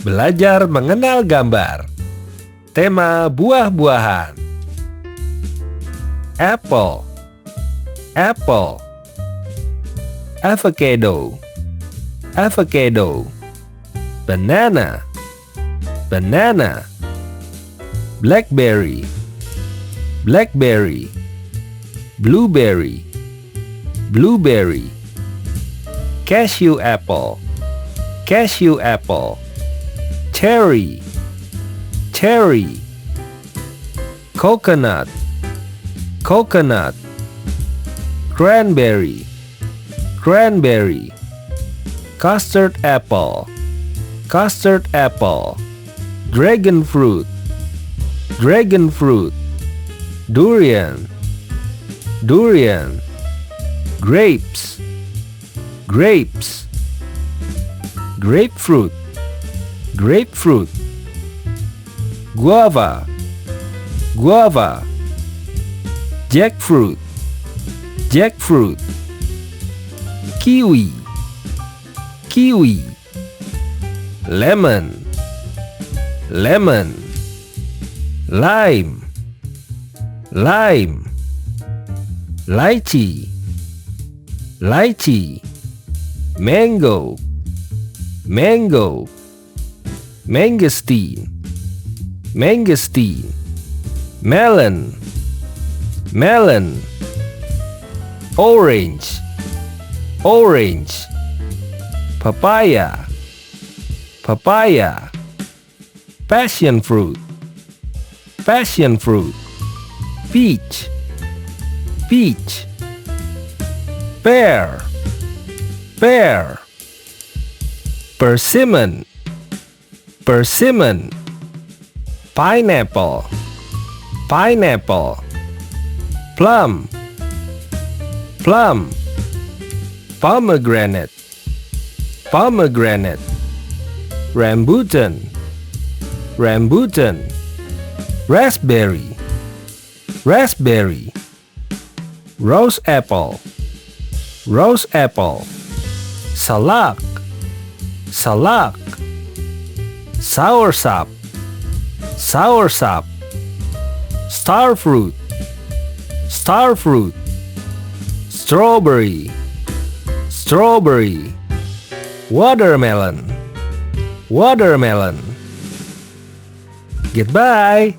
Belajar mengenal gambar. Tema buah-buahan. Apple, apple. Avocado, avocado. Banana, banana. Blackberry, blackberry. Blueberry, blueberry. Cashew apple, cashew apple. Cherry, cherry. Coconut, coconut. Cranberry, cranberry. Custard apple, custard apple. Dragon fruit, dragon fruit. Durian, durian. Grapes, grapes. Grapefruit, grapefruit. Guava, guava. Jackfruit, jackfruit. Kiwi, kiwi. Lemon, lemon. Lime, lime. Lychee, lychee. Mango, mango. Mangosteen, mangosteen. Melon, melon. Orange, orange. Papaya, papaya. Passion fruit, passion fruit. Peach, peach. Pear, pear. Persimmon, persimmon. Pineapple, pineapple. Plum, plum. Pomegranate, pomegranate. Rambutan, rambutan. Raspberry, raspberry. Rose apple, rose apple. Salak, salak. Soursop, soursop. Starfruit, starfruit. Strawberry, strawberry. Watermelon, watermelon. Goodbye.